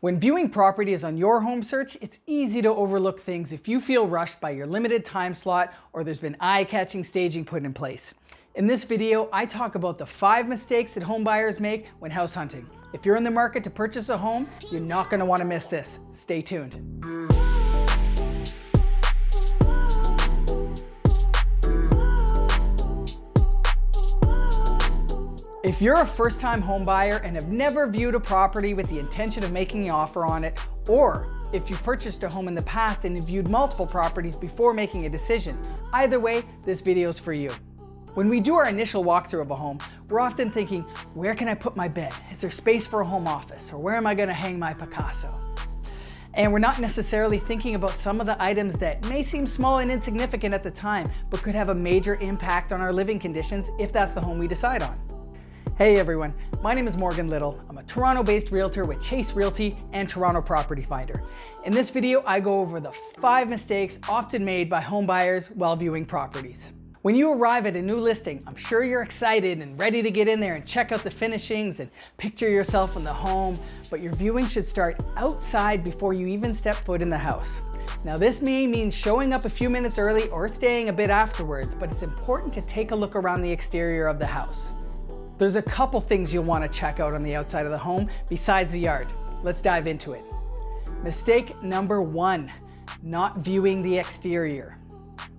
When viewing properties on your home search, it's easy to overlook things if you feel rushed by your limited time slot or there's been eye-catching staging put in place. In this video, I talk about the 5 mistakes that home buyers make when house hunting. If you're in the market to purchase a home, you're not going to want to miss this. Stay tuned. If you're a first-time home buyer and have never viewed a property with the intention of making an offer on it, or if you purchased a home in the past and have viewed multiple properties before making a decision, either way, this video is for you. When we do our initial walkthrough of a home, we're often thinking, where can I put my bed? Is there space for a home office? Or where am I going to hang my Picasso? And we're not necessarily thinking about some of the items that may seem small and insignificant at the time, but could have a major impact on our living conditions if that's the home we decide on. Hey everyone, my name is Morgan Little. I'm a Toronto-based realtor with Chase Realty and Toronto Property Finder. In this video, I go over the 5 mistakes often made by home buyers while viewing properties. When you arrive at a new listing, I'm sure you're excited and ready to get in there and check out the finishings and picture yourself in the home, but your viewing should start outside before you even step foot in the house. Now this may mean showing up a few minutes early or staying a bit afterwards, but it's important to take a look around the exterior of the house. There's a couple things you'll want to check out on the outside of the home besides the yard. Let's dive into it. Mistake number 1, not viewing the exterior.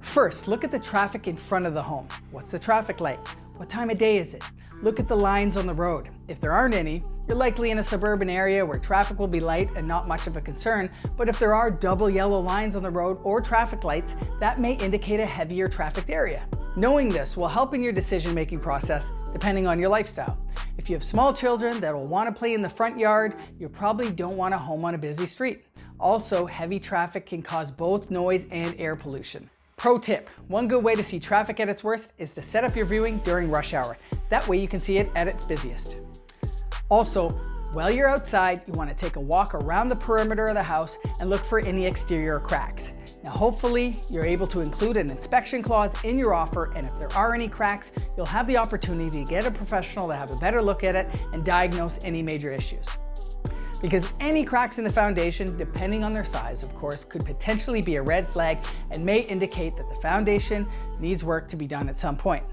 First, look at the traffic in front of the home. What's the traffic like? What time of day is it? Look at the lines on the road. If there aren't any, you're likely in a suburban area where traffic will be light and not much of a concern, but if there are double yellow lines on the road or traffic lights, that may indicate a heavier trafficked area. Knowing this will help in your decision-making process depending on your lifestyle. If you have small children that will want to play in the front yard, you probably don't want a home on a busy street. Also, heavy traffic can cause both noise and air pollution. Pro tip, one good way to see traffic at its worst is to set up your viewing during rush hour. That way you can see it at its busiest. Also, while you're outside, you want to take a walk around the perimeter of the house and look for any exterior cracks. Now hopefully you're able to include an inspection clause in your offer, and if there are any cracks, you'll have the opportunity to get a professional to have a better look at it and diagnose any major issues. Because any cracks in the foundation, depending on their size of course, could potentially be a red flag and may indicate that the foundation needs work to be done at some point.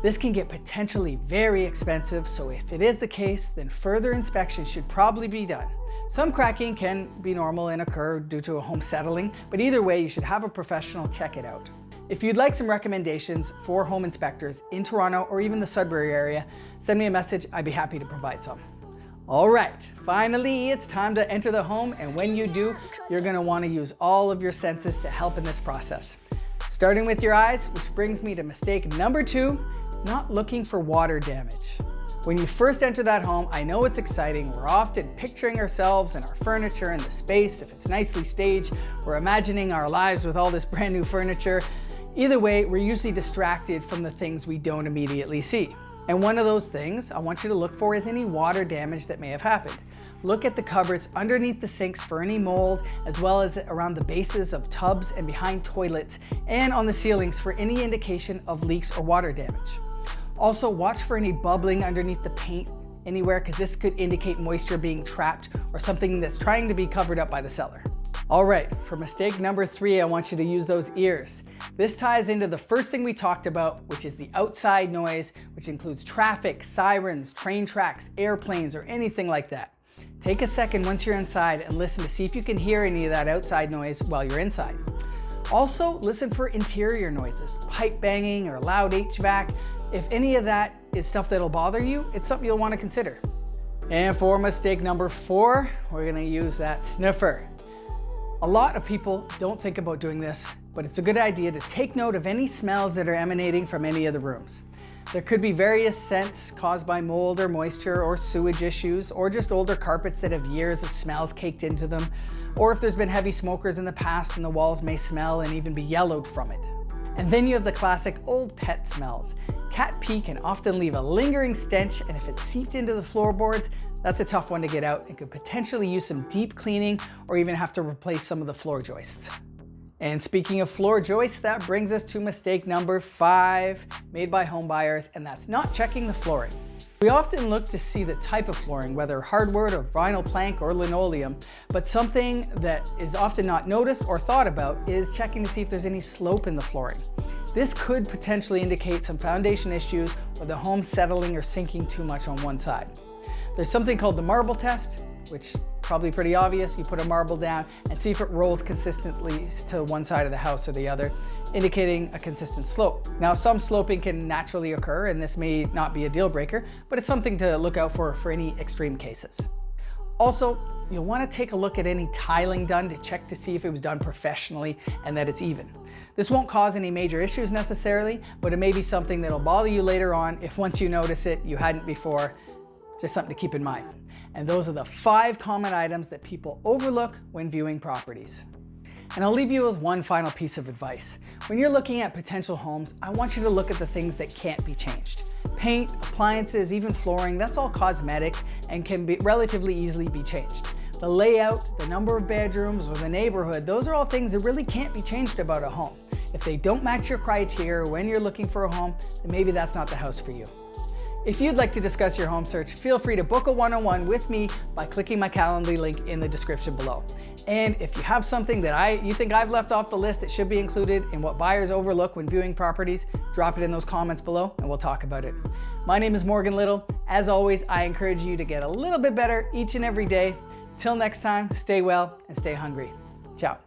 This can get potentially very expensive, so if it is the case, then further inspection should probably be done. Some cracking can be normal and occur due to a home settling, but either way, you should have a professional check it out. If you'd like some recommendations for home inspectors in Toronto or even the Sudbury area, send me a message, I'd be happy to provide some. All right, finally, it's time to enter the home, and when you do, you're gonna wanna use all of your senses to help in this process. Starting with your eyes, which brings me to mistake number 2, not looking for water damage. When you first enter that home, I know it's exciting. We're often picturing ourselves and our furniture and the space. If it's nicely staged, we're imagining our lives with all this brand new furniture. Either way, we're usually distracted from the things we don't immediately see. And one of those things I want you to look for is any water damage that may have happened. Look at the cupboards underneath the sinks for any mold, as well as around the bases of tubs and behind toilets, and on the ceilings for any indication of leaks or water damage. Also, watch for any bubbling underneath the paint anywhere, because this could indicate moisture being trapped or something that's trying to be covered up by the seller. All right, for mistake number 3, I want you to use those ears. This ties into the first thing we talked about, which is the outside noise, which includes traffic, sirens, train tracks, airplanes, or anything like that. Take a second once you're inside and listen to see if you can hear any of that outside noise while you're inside. Also, listen for interior noises, pipe banging or loud HVAC. If any of that is stuff that'll bother you, it's something you'll want to consider. And for mistake number 4, we're going to use that sniffer. A lot of people don't think about doing this, but it's a good idea to take note of any smells that are emanating from any of the rooms. There could be various scents caused by mold or moisture or sewage issues, or just older carpets that have years of smells caked into them, or if there's been heavy smokers in the past and the walls may smell and even be yellowed from it. And then you have the classic old pet smells. Cat pee can often leave a lingering stench, and if it's seeped into the floorboards, that's a tough one to get out and could potentially use some deep cleaning or even have to replace some of the floor joists. And speaking of floor joists, that brings us to mistake number 5 made by home buyers, and that's not checking the flooring. We often look to see the type of flooring, whether hardwood or vinyl plank or linoleum, but something that is often not noticed or thought about is checking to see if there's any slope in the flooring. This could potentially indicate some foundation issues or the home settling or sinking too much on one side. There's something called the marble test, which is probably pretty obvious. You put a marble down and see if it rolls consistently to one side of the house or the other, indicating a consistent slope. Now, some sloping can naturally occur, and this may not be a deal breaker, but it's something to look out for any extreme cases. Also, you'll want to take a look at any tiling done to check to see if it was done professionally and that it's even. This won't cause any major issues necessarily, but it may be something that'll bother you later on if once you notice it, you hadn't before. Just something to keep in mind. And those are the 5 common items that people overlook when viewing properties. And I'll leave you with one final piece of advice. When you're looking at potential homes, I want you to look at the things that can't be changed. Paint, appliances, even flooring, that's all cosmetic and can be relatively easily be changed. The layout, the number of bedrooms, or the neighborhood, those are all things that really can't be changed about a home. If they don't match your criteria when you're looking for a home, then maybe that's not the house for you. If you'd like to discuss your home search, feel free to book a one-on-one with me by clicking my Calendly link in the description below. And if you have something that you think I've left off the list that should be included in what buyers overlook when viewing properties, drop it in those comments below and we'll talk about it. My name is Morgan Little. As always, I encourage you to get a little bit better each and every day. Till next time, stay well and stay hungry. Ciao.